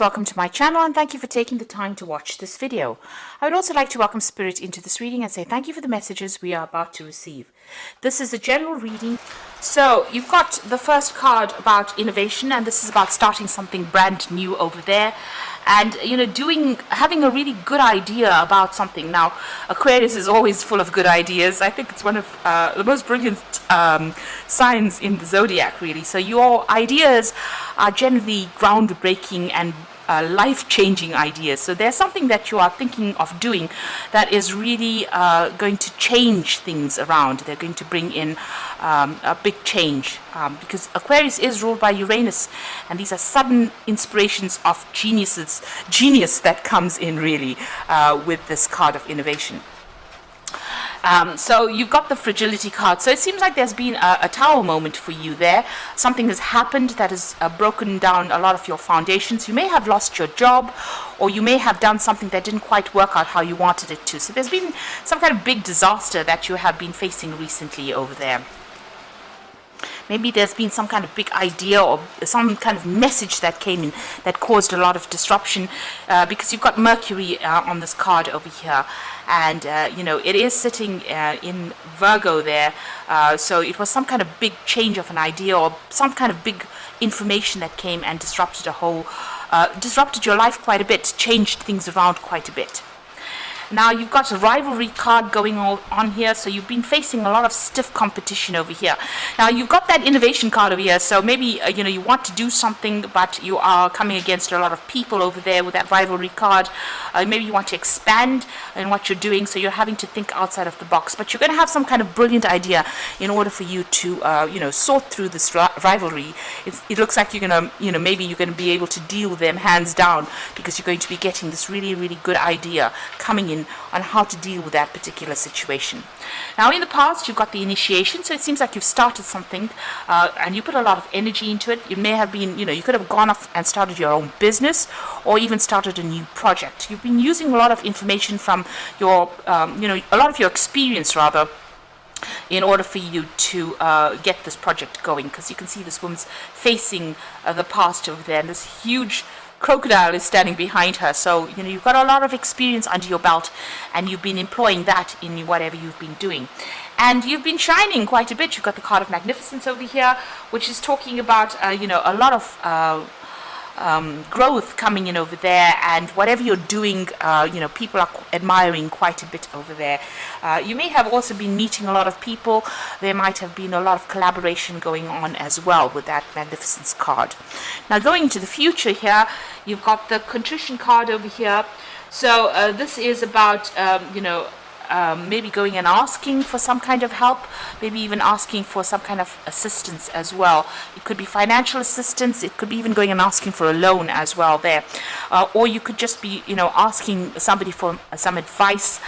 Welcome to my channel and thank you for taking the time to watch this video. I would also like to welcome Spirit into this reading and say thank you for the messages we are about to receive. This is a general reading. So you've got the first card about innovation, and this is about starting something brand new over there. And having a really good idea about something. Now, Aquarius is always full of good ideas. I think it's one of the most brilliant signs in the zodiac, really. So your ideas are generally groundbreaking and life-changing ideas. So there's something that you are thinking of doing that is really going to change things around. They're going to bring in a big change because Aquarius is ruled by Uranus, and these are sudden inspirations of genius that comes in really with this card of innovation. So you've got the fragility card. So it seems like there's been a tower moment for you there. Something has happened that has broken down a lot of your foundations. You may have lost your job, or you may have done something that didn't quite work out how you wanted it to. So there's been some kind of big disaster that you have been facing recently over there. Maybe there's been some kind of big idea or some kind of message that came in that caused a lot of disruption because you've got Mercury on this card over here. And, it is sitting in Virgo there. So it was some kind of big change of an idea or some kind of big information that came and disrupted disrupted your life quite a bit, changed things around quite a bit. Now you've got a rivalry card going on here, so you've been facing a lot of stiff competition over here. Now you've got that innovation card over here, so maybe you want to do something, but you are coming against a lot of people over there with that rivalry card. Maybe you want to expand in what you're doing, so you're having to think outside of the box. But you're going to have some kind of brilliant idea in order for you to sort through this rivalry. It looks like you're going to maybe you're going to be able to deal with them hands down because you're going to be getting this really, really good idea coming in on how to deal with that particular situation. Now in the past you've got the initiation, so it seems like you've started something and you put a lot of energy into it. It may have been, you could have gone off and started your own business or even started a new project. You've been using a lot of information from your, a lot of your experience rather, in order for you to get this project going, because you can see this woman's facing the past over there, and this huge crocodile is standing behind her. So you've got a lot of experience under your belt, and you've been employing that in whatever you've been doing, and you've been shining quite a bit. You've got the card of magnificence over here, which is talking about a lot of growth coming in over there, and whatever you're doing, people are admiring quite a bit over there. You may have also been meeting a lot of people. There might have been a lot of collaboration going on as well with that magnificence card. Now going into the future here, you've got the contrition card over here. So this is about maybe going and asking for some kind of help, maybe even asking for some kind of assistance as well. It could be financial assistance, it could be even going and asking for a loan as well there. Or you could just be, asking somebody for some advice.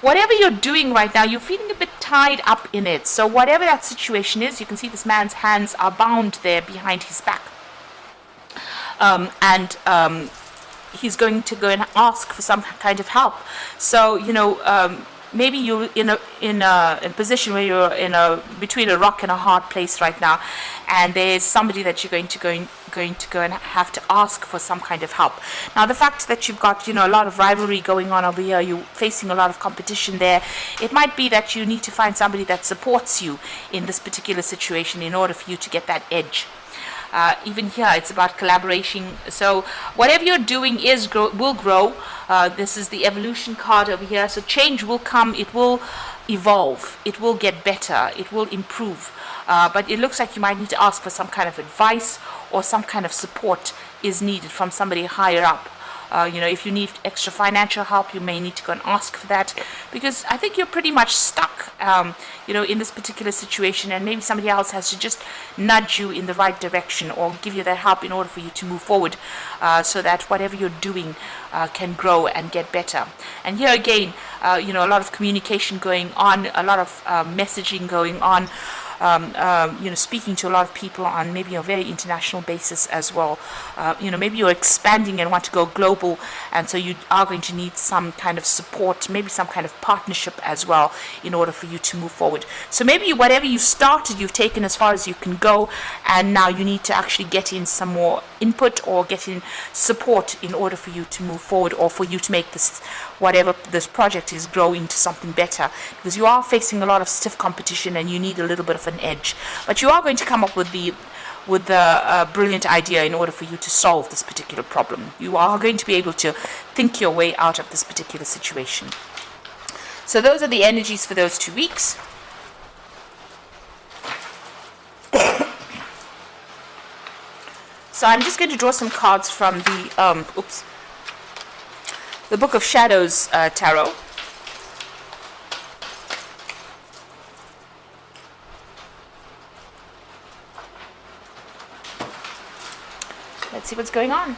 Whatever you're doing right now, you're feeling a bit tied up in it. So whatever that situation is, you can see this man's hands are bound there behind his back. He's going to go and ask for some kind of help. So maybe you're in a position where you're between a rock and a hard place right now, and there's somebody that you're going to go and have to ask for some kind of help. Now the fact that you've got a lot of rivalry going on over here, you're facing a lot of competition there, it might be that you need to find somebody that supports you in this particular situation in order for you to get that edge. Even here it's about collaboration. So whatever you're doing will grow. This is the evolution card over here. So change will come, it will evolve, it will get better, it will improve. But it looks like you might need to ask for some kind of advice, or some kind of support is needed from somebody higher up. If you need extra financial help, you may need to go and ask for that, because I think you're pretty much stuck, in this particular situation, and maybe somebody else has to just nudge you in the right direction or give you that help in order for you to move forward, so that whatever you're doing can grow and get better. And here again, a lot of communication going on, a lot of messaging going on. speaking to a lot of people on maybe a very international basis as well. Maybe you're expanding and want to go global, and so you are going to need some kind of support, maybe some kind of partnership as well, in order for you to move forward. So maybe whatever you started, you've taken as far as you can go, and now you need to actually get in some more input or get in support in order for you to move forward, or for you to make this, whatever this project is, grow into something better, because you are facing a lot of stiff competition and you need a little bit of an edge. But you are going to come up with the brilliant idea in order for you to solve this particular problem. You are going to be able to think your way out of this particular situation. So those are the energies for those 2 weeks. So I'm just going to draw some cards from the Book of Shadows Tarot. Let's see what's going on.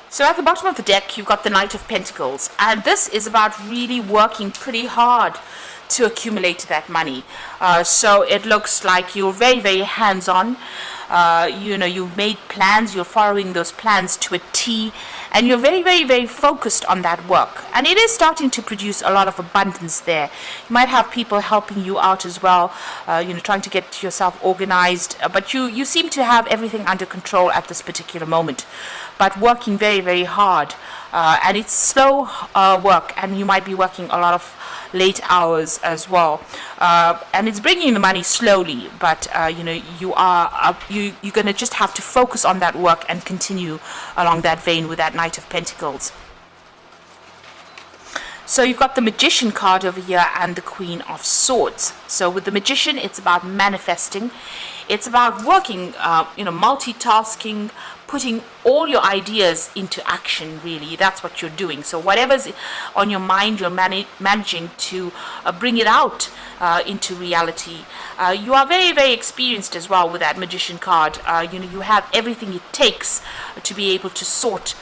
So at the bottom of the deck, you've got the Knight of Pentacles, and this is about really working pretty hard to accumulate that money. So it looks like you're very, very hands-on. You've made plans, you're following those plans to a T, and you're very, very, very focused on that work. And it is starting to produce a lot of abundance there. You might have people helping you out as well, trying to get yourself organized, but you seem to have everything under control at this particular moment, but working very, very hard. And it's slow work, and you might be working a lot of late hours as well, and it's bringing the money slowly, but you're going to just have to focus on that work and continue along that vein with that Knight of Pentacles. So you've got the Magician card over here and the Queen of Swords. So with the Magician, it's about manifesting. It's about working, multitasking, putting all your ideas into action, really. That's what you're doing. So whatever's on your mind, you're managing to bring it out into reality. You are very, very experienced as well with that Magician card. You have everything it takes to be able to sort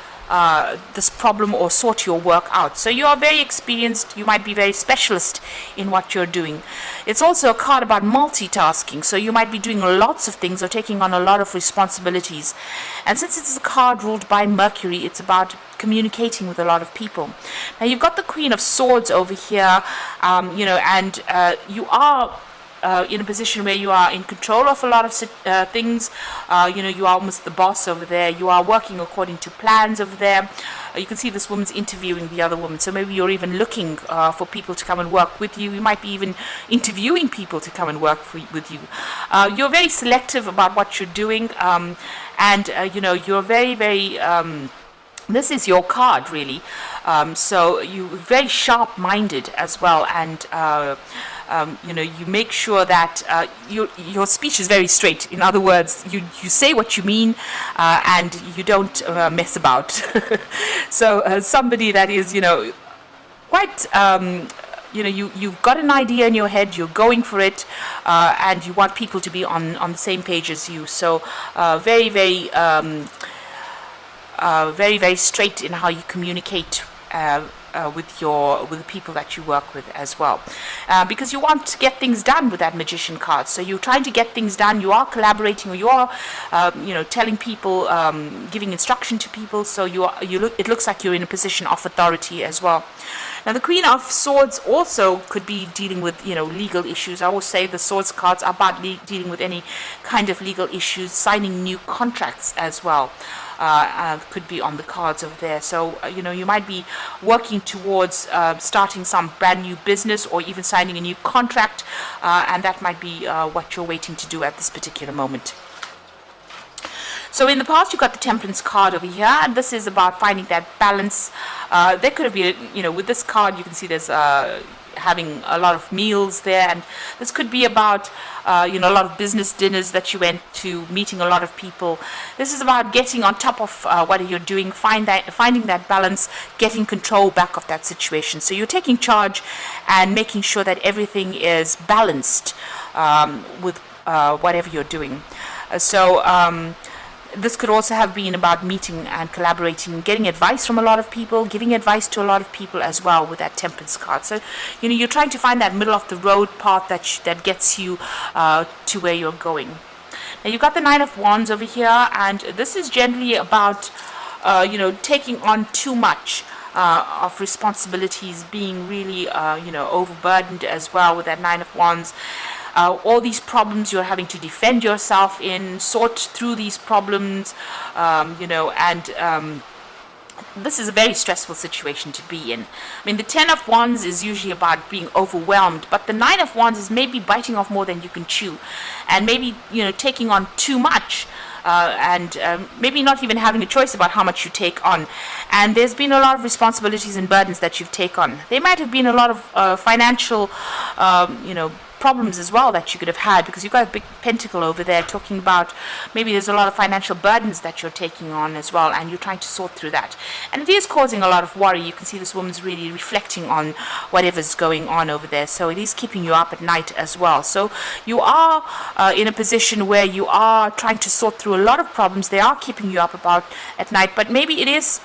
this problem or sort your work out. So you are very experienced. You might be very specialist in what you're doing. It's also a card about multitasking. So you might be doing lots of things or taking on a lot of responsibilities. And since it's a card ruled by Mercury, it's about communicating with a lot of people. Now you've got the Queen of Swords over here, and you are in a position where you are in control of a lot of things. You are almost the boss over there. You are working according to plans over there. You can see this woman's interviewing the other woman. So maybe you're even looking for people to come and work with you. You might be even interviewing people to come and work with you. You're very selective about what you're doing, and you're very, very this is your card, really. So you're very sharp-minded as well, and you make sure that your speech is very straight. In other words, you say what you mean, and you don't mess about. So somebody that is, quite, you've got an idea in your head, you're going for it, and you want people to be on the same page as you. So very, very, very, very straight in how you communicate with the people that you work with as well, because you want to get things done with that Magician card. So you're trying to get things done. You are collaborating, or you are, telling people, giving instruction to people. So it looks like you're in a position of authority as well. Now the Queen of Swords also could be dealing with, legal issues. I always say the Swords cards are about dealing with any kind of legal issues, signing new contracts as well. Could be on the cards over there. So, you might be working towards starting some brand new business or even signing a new contract, and that might be what you're waiting to do at this particular moment. So in the past, you've got the Temperance card over here, and this is about finding that balance. There could have been, with this card, you can see there's having a lot of meals there, and this could be about a lot of business dinners that you went to, meeting a lot of people. This is about getting on top of what you're doing, finding that balance, getting control back of that situation. So you're taking charge and making sure that everything is balanced with whatever you're doing. This could also have been about meeting and collaborating, getting advice from a lot of people, giving advice to a lot of people as well with that Temperance card. So, you're trying to find that middle of the road path that gets you to where you're going. Now, you've got the Nine of Wands over here, and this is generally about, taking on too much of responsibilities, being really, overburdened as well with that Nine of Wands. All these problems you're having to defend yourself in, sort through these problems, this is a very stressful situation to be in. I mean, the Ten of Wands is usually about being overwhelmed, but the Nine of Wands is maybe biting off more than you can chew, and maybe, taking on too much. Maybe not even having a choice about how much you take on. And there's been a lot of responsibilities and burdens that you've taken on. There might have been a lot of financial, problems as well that you could have had, because you've got a big pentacle over there talking about maybe there's a lot of financial burdens that you're taking on as well, and you're trying to sort through that. And it is causing a lot of worry. You can see this woman's really reflecting on whatever's going on over there. So it is keeping you up at night as well. So you are in a position where you are trying to sort through a lot of problems. They are keeping you up at night, but maybe it is,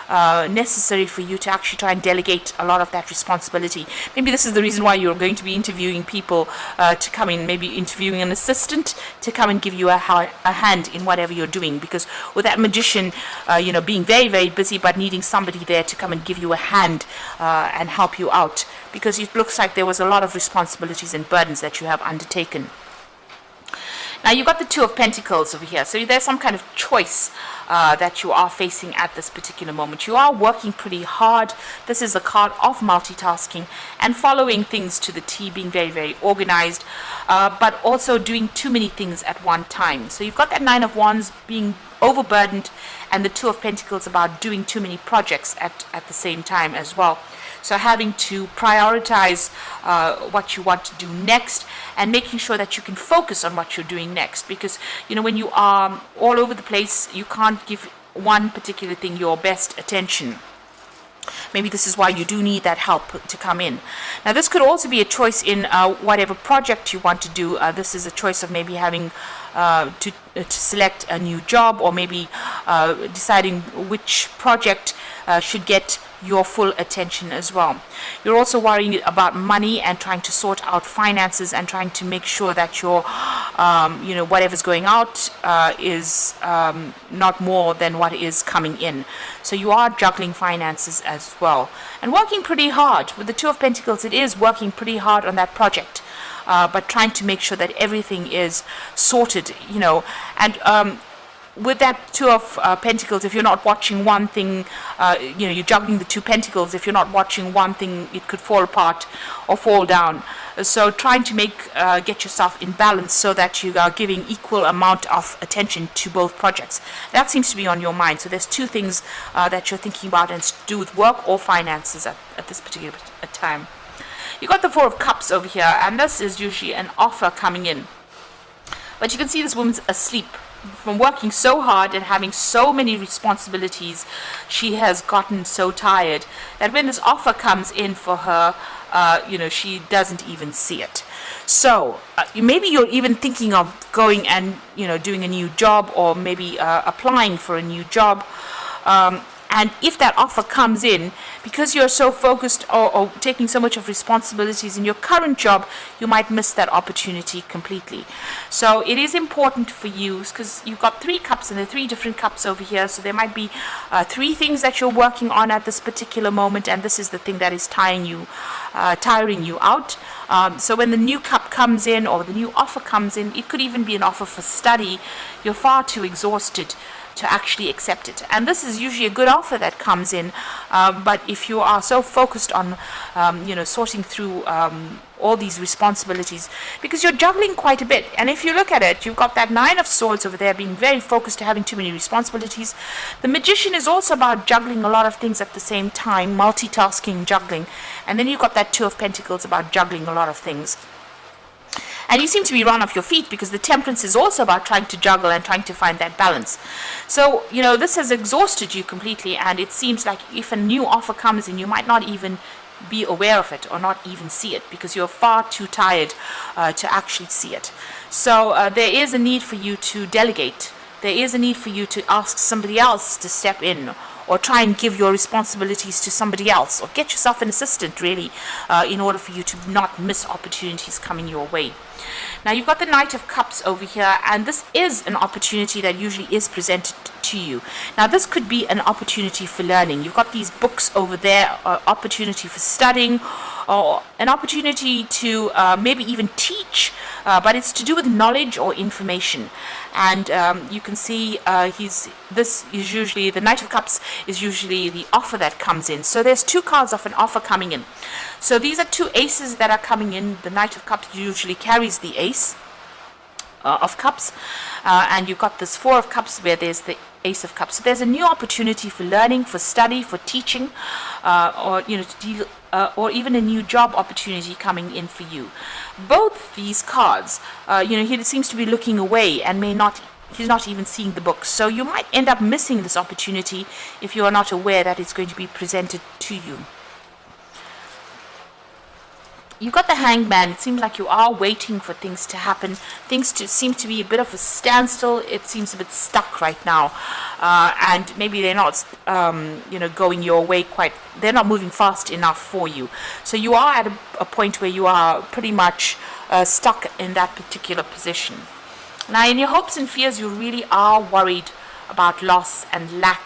necessary for you to actually try and delegate a lot of that responsibility. Maybe this is the reason why you're going to be interviewing people to come in, maybe interviewing an assistant to come and give you a hand in whatever you're doing, because with that Magician, being very, very busy but needing somebody there to come and give you a hand and help you out, because it looks like there was a lot of responsibilities and burdens that you have undertaken. Now, you've got the Two of Pentacles over here. So there's some kind of choice that you are facing at this particular moment. You are working pretty hard. This is a card of multitasking and following things to the T, being very, very organized, but also doing too many things at one time. So you've got that Nine of Wands being overburdened, and the Two of Pentacles about doing too many projects at the same time as well. So having to prioritize what you want to do next, and making sure that you can focus on what you're doing next. Because, when you are all over the place, you can't give one particular thing your best attention. Maybe this is why you do need that help to come in. Now, this could also be a choice in whatever project you want to do. This is a choice of maybe having to select a new job, or maybe deciding which project should get your full attention as well. You're also worrying about money and trying to sort out finances and trying to make sure that your, whatever's going out is not more than what is coming in. So you are juggling finances as well, and working pretty hard. With the Two of Pentacles, it is working pretty hard on that project, but trying to make sure that everything is sorted, and with that Two of Pentacles, if you're not watching one thing, you're juggling the Two Pentacles. If you're not watching one thing, it could fall apart or fall down. So trying to get yourself in balance so that you are giving equal amount of attention to both projects. That seems to be on your mind. So there's two things that you're thinking about, and it's to do with work or finances at this particular time. You got the Four of Cups over here, and this is usually an offer coming in. But you can see this woman's asleep. From working so hard and having so many responsibilities, she has gotten so tired that when this offer comes in for her, she doesn't even see it. So maybe you're even thinking of going and doing a new job, or maybe applying for a new job. And if that offer comes in, because you're so focused or taking so much of responsibilities in your current job, you might miss that opportunity completely. So it is important for you, because you've got three cups, and there are three different cups over here. So there might be three things that you're working on at this particular moment, and this is the thing that is tiring you out. So when the new cup comes in, or the new offer comes in, it could even be an offer for study. You're far too exhausted to actually accept it. And this is usually a good offer that comes in, but if you are so focused on sorting through all these responsibilities, because you're juggling quite a bit, and if you look at it, you've got that Nine of Swords over there, being very focused to having too many responsibilities. The Magician is also about juggling a lot of things at the same time, multitasking, juggling, and then you've got that Two of Pentacles about juggling a lot of things. And you seem to be run off your feet, because the Temperance is also about trying to juggle and trying to find that balance. So, this has exhausted you completely, and it seems like if a new offer comes in, you might not even be aware of it or not even see it, because you're far too tired to actually see it. So there is a need for you to delegate. There is a need for you to ask somebody else to step in, or try and give your responsibilities to somebody else, or get yourself an assistant, really, in order for you to not miss opportunities coming your way. Now, you've got the Knight of Cups over here, and this is an opportunity that usually is presented to you. Now, this could be an opportunity for learning. You've got these books over there, opportunity for studying, or an opportunity to maybe even teach, but it's to do with knowledge or information. And you can see this is usually, the Knight of Cups is usually the offer that comes in. So there's two cards of an offer coming in. So these are two aces that are coming in. The Knight of Cups usually carries the ace of Cups, and you've got this Four of Cups where there's the Ace of Cups. So there's a new opportunity for learning, for study, for teaching, or to deal, or even a new job opportunity coming in for you. Both these cards, he seems to be looking away and he's not even seeing the book. So you might end up missing this opportunity if you are not aware that it's going to be presented to you. You've got the Hangman. It seems like you are waiting for things to happen. Things seem to be a bit of a standstill. It seems a bit stuck right now. And maybe they're not, going your way quite. They're not moving fast enough for you. So you are at a point where you are pretty much stuck in that particular position. Now, in your hopes and fears, you really are worried about loss and lack.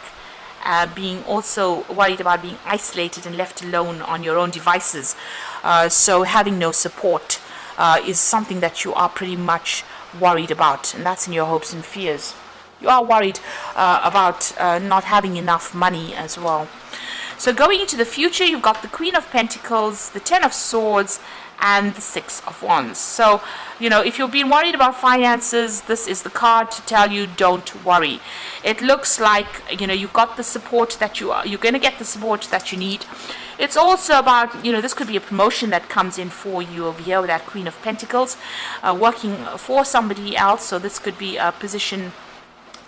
Being also worried about being isolated and left alone on your own devices. So having no support is something that you are pretty much worried about, and that's in your hopes and fears. You are worried about not having enough money as well. So going into the future, you've got the Queen of Pentacles, the Ten of Swords, and the Six of Wands. So, if you've been worried about finances, this is the card to tell you don't worry. It looks like, you've got the support that you're going to get the support that you need. It's also about, this could be a promotion that comes in for you over here with that Queen of Pentacles, working for somebody else. So this could be a position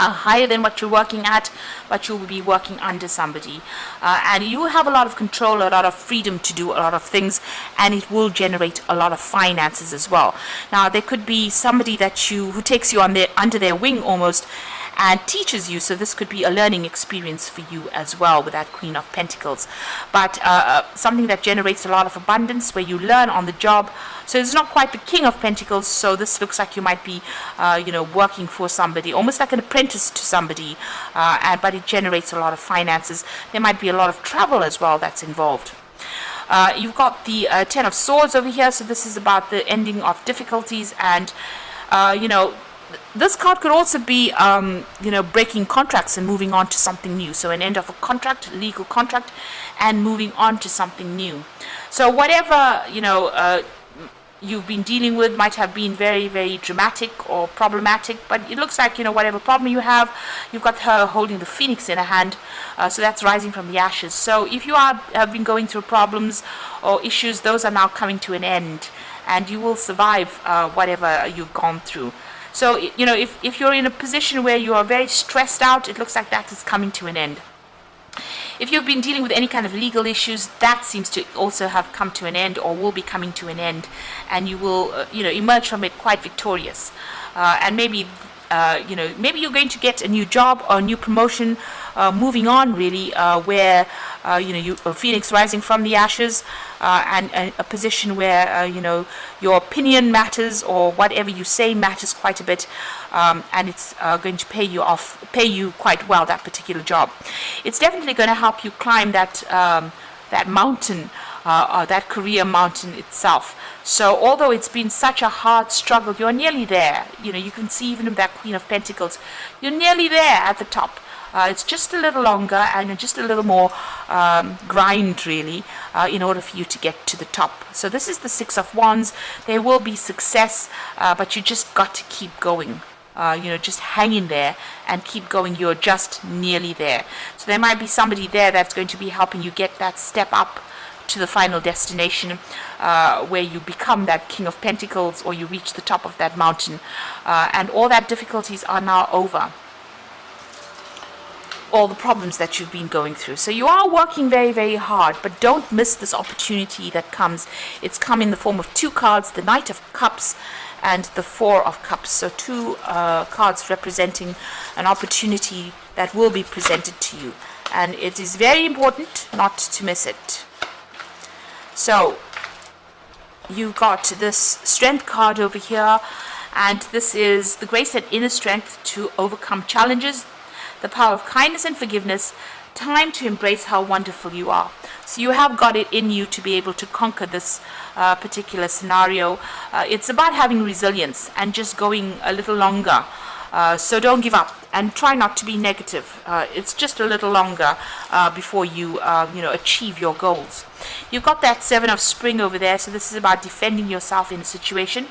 higher than what you're working at, but you will be working under somebody, and you have a lot of control, a lot of freedom to do a lot of things, and it will generate a lot of finances as well. Now, there could be somebody who takes you under their wing almost, and teaches you. So this could be a learning experience for you as well with that Queen of Pentacles. But something that generates a lot of abundance, where you learn on the job. So it's not quite the King of Pentacles. So this looks like you might be, working for somebody, almost like an apprentice to somebody. But it generates a lot of finances. There might be a lot of travel as well that's involved. You've got the Ten of Swords over here. So this is about the ending of difficulties, and this card could also be, breaking contracts and moving on to something new. So an end of a contract, legal contract, and moving on to something new. So whatever, you've been dealing with might have been very, very dramatic or problematic, but it looks like, whatever problem you have, you've got her holding the Phoenix in her hand, so that's rising from the ashes. So if you have been going through problems or issues, those are now coming to an end, and you will survive whatever you've gone through. So, if you're in a position where you are very stressed out, it looks like that is coming to an end. If you've been dealing with any kind of legal issues, that seems to also have come to an end, or will be coming to an end, and you will, emerge from it quite victorious. And maybe, maybe you're going to get a new job or a new promotion, moving on really, where, Phoenix rising from the ashes, and a position where, your opinion matters, or whatever you say matters quite a bit, and it's going to pay you quite well, that particular job. It's definitely going to help you climb that mountain that career mountain itself. So although it's been such a hard struggle, you're nearly there. You know, you can see even with that Queen of Pentacles, you're nearly there at the top. It's just a little longer and just a little more grind, really, in order for you to get to the top. So this is the Six of Wands. There will be success, but you just got to keep going. Just hang in there and keep going. You're just nearly there. So there might be somebody there that's going to be helping you get that step up to the final destination, where you become that King of Pentacles, or you reach the top of that mountain, and all that difficulties are now over. All the problems that you've been going through. So you are working very, very hard, but don't miss this opportunity that comes. It's come in the form of two cards, the Knight of Cups and the Four of Cups. So two cards representing an opportunity that will be presented to you. And it is very important not to miss it. So you got this Strength card over here, and this is the grace and inner strength to overcome challenges, the power of kindness and forgiveness, time to embrace how wonderful you are. So you have got it in you to be able to conquer this particular scenario. It's about having resilience and just going a little longer. So don't give up and try not to be negative. It's just a little longer before you achieve your goals. You've got that Seven of Spring over there, so this is about defending yourself in a situation.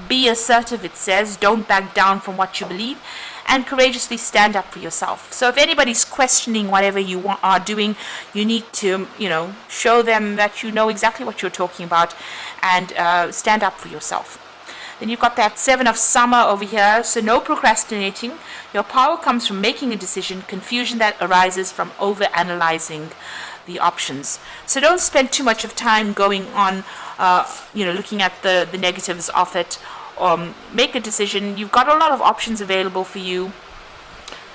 Be assertive, it says. Don't back down from what you believe, and courageously stand up for yourself. So if anybody's questioning whatever you are doing, you need to, show them that you know exactly what you're talking about, and stand up for yourself. Then you've got that Seven of Summer over here, so no procrastinating. Your power comes from making a decision, confusion that arises from over-analyzing the options. So don't spend too much of time going on, looking at the negatives of it. Make a decision. You've got a lot of options available for you.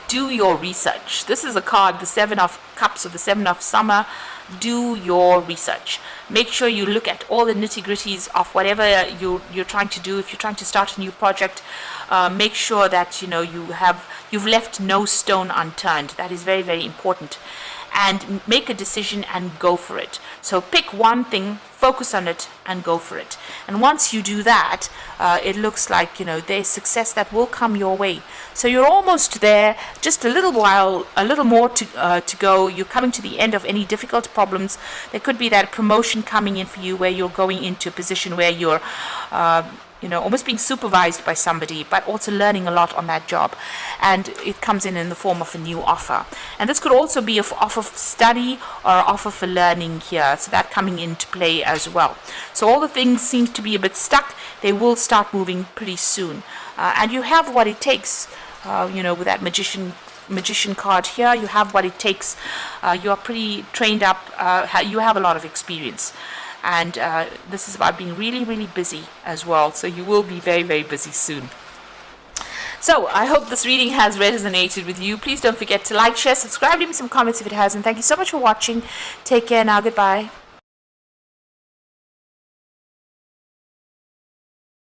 Do your research. This is a card, the Seven of Cups or the Seven of Summer. Do your research. Make sure you look at all the nitty-gritties of whatever you're trying to do. If you're trying to start a new project, make sure that you've left no stone unturned. That is very, very important. And make a decision and go for it. So pick one thing, focus on it, and go for it. And once you do that, it looks like there's success that will come your way. So you're almost there. Just a little while, a little more to go. You're coming to the end of any difficult problems. There could be that promotion coming in for you, where you're going into a position where you're almost being supervised by somebody, but also learning a lot on that job. And it comes in the form of a new offer. And this could also be an offer for study or an offer for learning here. So that coming into play as well. So all the things seem to be a bit stuck. They will start moving pretty soon. And you have what it takes, with that magician card here. You have what it takes. You are pretty trained up. You have a lot of experience. And this is about being really, really busy as well. So you will be very, very busy soon. So I hope this reading has resonated with you. Please don't forget to like, share, subscribe, leave me some comments if it has. And thank you so much for watching. Take care now. Goodbye.